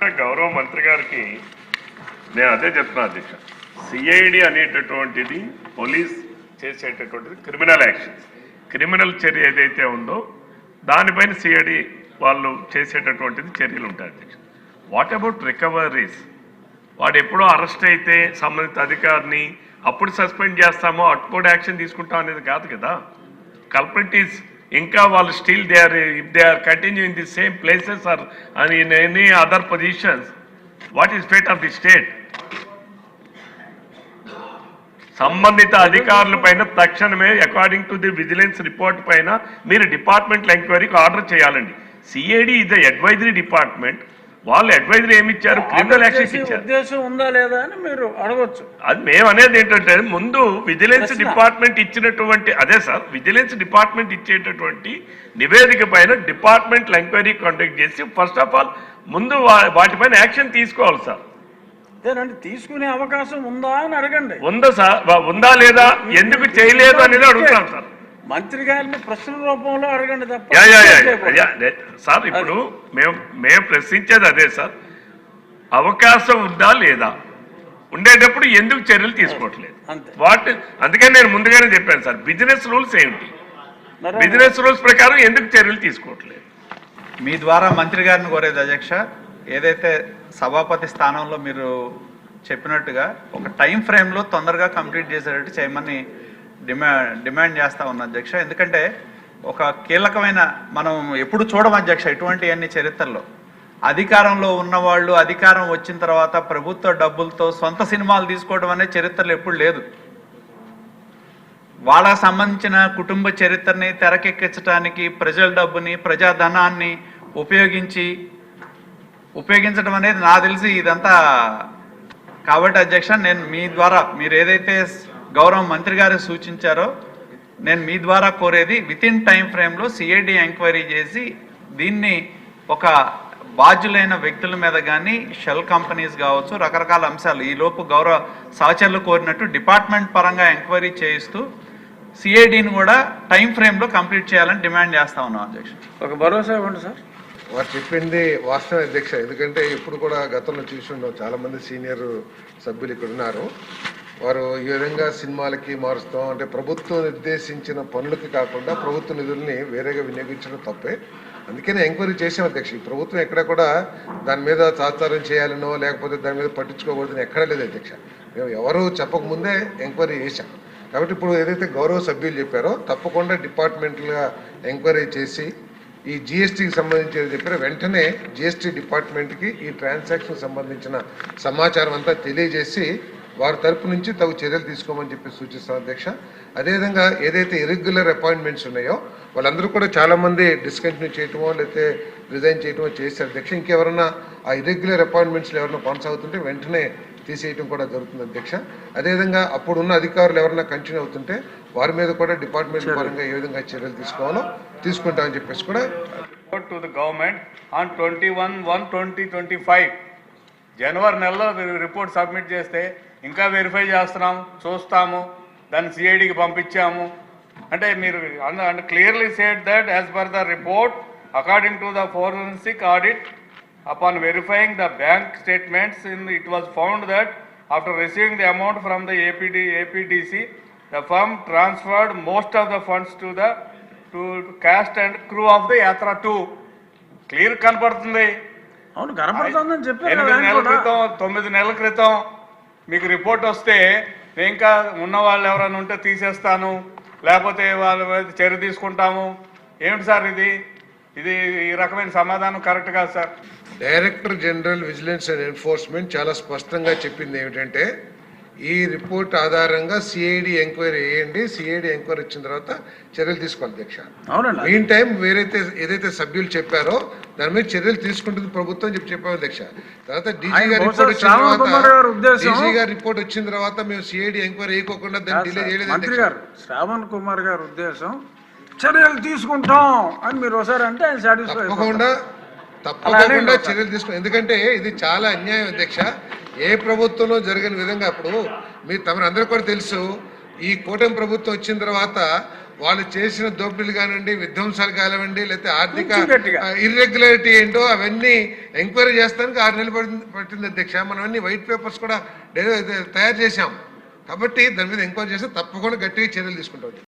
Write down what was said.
అంటే గౌరవ మంత్రి గారికి నేను అదే చెప్తున్నా అధ్యక్ష, సిఐడి అనేటటువంటిది పోలీస్ చేసేటటువంటిది క్రిమినల్ యాక్షన్, క్రిమినల్ చర్య ఏదైతే ఉందో దానిపైన సిఐడి వాళ్ళు చేసేటటువంటిది చర్యలు ఉంటాయి అధ్యక్ష. What about recoveries? వాడు ఎప్పుడో అరెస్ట్ అయితే సంబంధిత అధికారిని అప్పుడు సస్పెండ్ చేస్తామో అప్పుడు యాక్షన్ తీసుకుంటాం అనేది కాదు కదా. కల్ప్రిట్ ఈస్ ఇంకా వాళ్ళు still they are, if they are continue in the same places or in any other positions, what is fate of the state? సంబంధిత అధికారుల పైన తక్షణమే according to the vigilance report పైన మీరు డిపార్ట్మెంట్ ఎంక్వైరీకి ఆర్డర్ చేయాలండి. CID is the advisory department, వాళ్ళు advisory ఏమి ఇచ్చారు? క్రిమినల్ యాక్షన్ ఇచ్చారు. ఉద్దేశం ఉందా లేదా అని మీరు అడగొచ్చు. అది మేము అనేది ఏంటంటే ముందు విజిలెన్స్ డిపార్ట్మెంట్ ఇచ్చినటువంటి, అదే సార్, విజిలెన్స్ డిపార్ట్మెంట్ ఇచ్చేటటువంటి నివేదిక పైన డిపార్ట్మెంట్ ఎంక్వైరీ కండక్ట్ చేసి ఫస్ట్ ఆఫ్ ఆల్ ముందు వాటిపైన యాక్షన్ తీసుకోవాలి సార్. అదేనండి, తీసుకునే అవకాశం ఉందా అని అడగండి. ఉందా సార్, ఉందా లేదా, ఎందుకు చేయలేదు అనేది అడుగుతాను సార్. మంత్రి గారిని ప్రశ్న రూపంలో అడగండి తప్ప సార్. ఇప్పుడు మేము ప్రశ్నించేది అదే సార్, అవకాశం ఉందా లేదా, ఉండేటప్పుడు ఎందుకు చర్యలు తీసుకోవట్లేదు వాటి. అందుకని నేను ముందుగానే చెప్పాను సార్, బిజినెస్ రూల్స్ ఏమిటి, బిజినెస్ రూల్స్ ప్రకారం ఎందుకు చర్యలు తీసుకోవట్లేదు? మీ ద్వారా మంత్రి గారిని కోరేది అధ్యక్ష, ఏదైతే సభాపతి స్థానంలో మీరు చెప్పినట్టుగా ఒక టైం ఫ్రేమ్లో తొందరగా కంప్లీట్ చేసేటట్టు చేయమని డిమాండ్ చేస్తా ఉన్నా అధ్యక్ష. ఎందుకంటే ఒక కీలకమైన, మనం ఎప్పుడు చూడం అధ్యక్ష ఇటువంటి అన్ని చరిత్రలో, అధికారంలో ఉన్నవాళ్ళు అధికారం వచ్చిన తర్వాత ప్రభుత్వ డబ్బులతో సొంత సినిమాలు తీసుకోవడం అనే చరిత్రలు ఎప్పుడు లేదు. వాళ్ళకు సంబంధించిన కుటుంబ చరిత్రని తెరకెక్కించడానికి ప్రజల డబ్బుని ప్రజాధనాన్ని ఉపయోగించడం అనేది నాకు తెలిసి ఇదంతా. కాబట్టి అధ్యక్ష, నేను మీ ద్వారా మీరు ఏదైతే గౌరవ మంత్రి గారు సూచించారో, నేను మీ ద్వారా కోరేది వితిన్ టైం ఫ్రేమ్లో సిఐడి ఎంక్వైరీ చేసి దీన్ని ఒక బాధ్యులైన వ్యక్తుల మీద కానీ షెల్ కంపెనీస్ కావచ్చు రకరకాల అంశాలు ఈలోపు గౌరవ సహచరులు కోరినట్టు డిపార్ట్మెంట్ పరంగా ఎంక్వైరీ చేయిస్తూ సిఐడిని కూడా టైం ఫ్రేమ్లో కంప్లీట్ చేయాలని డిమాండ్ చేస్తా ఉన్నాం అధ్యక్ష. ఒక భరోసా ఇవ్వండి సార్. వారు చెప్పింది వాస్తవం అధ్యక్ష. ఎందుకంటే ఇప్పుడు కూడా గతంలో చూసి చాలామంది సీనియర్ సభ్యులు ఇక్కడ ఉన్నారు. వారు ఈ విధంగా సినిమాలకి మారుస్తాం అంటే ప్రభుత్వం నిర్దేశించిన పనులకి కాకుండా ప్రభుత్వ నిధుల్ని వేరేగా వినియోగించడం తప్పే. అందుకనే ఎంక్వైరీ చేసాం అధ్యక్ష. ఈ ప్రభుత్వం ఎక్కడ కూడా దాని మీద తాత్సారం చేయాలనో లేకపోతే దాని మీద పట్టించుకోకూడదని ఎక్కడ లేదు అధ్యక్ష. మేము ఎవరు చెప్పకముందే ఎంక్వైరీ చేశాం. కాబట్టి ఇప్పుడు ఏదైతే గౌరవ సభ్యులు చెప్పారో తప్పకుండా డిపార్ట్మెంట్గా ఎంక్వైరీ చేసి ఈ జిఎస్టీకి సంబంధించి చెప్పారు వెంటనే జిఎస్టీ డిపార్ట్మెంట్కి ఈ ట్రాన్సాక్షన్ సంబంధించిన సమాచారం అంతా తెలియజేసి వారి తరపు నుంచి తగు చర్యలు తీసుకోమని చెప్పి సూచిస్తాం అధ్యక్ష. అదేవిధంగా ఏదైతే ఇర్రెగ్యులర్ అపాయింట్మెంట్స్ ఉన్నాయో వాళ్ళందరూ కూడా చాలామంది డిస్కంటిన్యూ చేయటమో లేకపోతే రిజైన్ చేయటమో చేశారు అధ్యక్ష. ఇంకెవరన్నా ఆ ఇర్రెగ్యులర్ అపాయింట్మెంట్స్లో ఎవరైనా కొనసాగుతుంటే వెంటనే తీసేయటం కూడా జరుగుతుంది అధ్యక్ష. అదేవిధంగా అప్పుడున్న అధికారులు ఎవరైనా కంటిన్యూ అవుతుంటే వారి మీద కూడా డిపార్ట్మెంట్ పరంగా ఏ విధంగా చర్యలు తీసుకోవాలో తీసుకుంటామని చెప్పేసి కూడా టు ది గవర్నమెంట్ ఆన్ 21/1/2025 జనవరి నెలలో రిపోర్ట్ సబ్మిట్ చేస్తే ఇంకా వెరిఫై చేస్తున్నాం, చూస్తాము, దాన్ని సిఐడికి పంపించాము అంటే మీరు అంటే clearly said that as per the report according to the forensic audit upon verifying the bank statements it was found that after receiving the amount from the APDC the firm transferred most of the funds to cast and crew of the Yatra 2. Clear కనపడుతుంది. అవును కనపడుతుందని చెప్పారు. 9 నెలల క్రితం మీకు report వస్తే నేను ఇంకా ఉన్న వాళ్ళు ఎవరైనా ఉంటే తీసేస్తాను లేకపోతే వాళ్ళ మీద చర్య తీసుకుంటాము. ఏమిటి సార్ ఇది ఈ రకమైన సమాధానం కరెక్ట్ కాదు sir. Director general vigilance and enforcement చాలా స్పష్టంగా చెప్పింది ఏమిటంటే ఈ రిపోర్ట్ ఆధారంగా సిఐడి ఎంక్వైరీ వేయండి, సిఐడి ఎంక్వైరీ వచ్చిన తర్వాత చర్యలు తీసుకోవాలి అధ్యక్ష. మెయిన్ టైం ఏదైతే సభ్యులు చెప్పారో దాని మీద చర్యలు తీసుకుంటుంది ప్రభుత్వం చెప్పాము అధ్యక్ష. తర్వాత డీజీ గారి రిపోర్ట్ వచ్చిన తర్వాత మేము సిఐడి ఎంక్వైరీ వేయకోకుండా దాన్ని డిలే చేయలేదు. శ్రావణ్ కుమార్ గారి ఉద్దేశం చర్యలు తీసుకుంటాం అని మీరు ఒకసారి అంటే ఆయన సాటిస్ఫై తప్పకుండా చర్యలు తీసుకుంటాం. ఎందుకంటే ఇది చాలా అన్యాయం అధ్యక్ష. ఏ ప్రభుత్వంలో జరిగిన విధంగా అప్పుడు మీరు తమరందరూ కూడా తెలుసు ఈ కూటమి ప్రభుత్వం వచ్చిన తర్వాత వాళ్ళు చేసిన దోపిడీలు కానివ్వండి, విధ్వంసాలు కానివ్వండి, లేకపోతే ఆర్థిక కొంచెం గట్టిగా. ఇర్రెగ్యులారిటీ ఏంటో అవన్నీ ఎంక్వైరీ చేస్తానికి 6 నెలలు పట్టింది అధ్యక్ష. మనం అన్ని వైట్ పేపర్స్ కూడా తయారు చేశాం. కాబట్టి దాని మీద ఎంక్వైరీ చేస్తే తప్పకుండా గట్టిగా చర్యలు తీసుకుంటాం.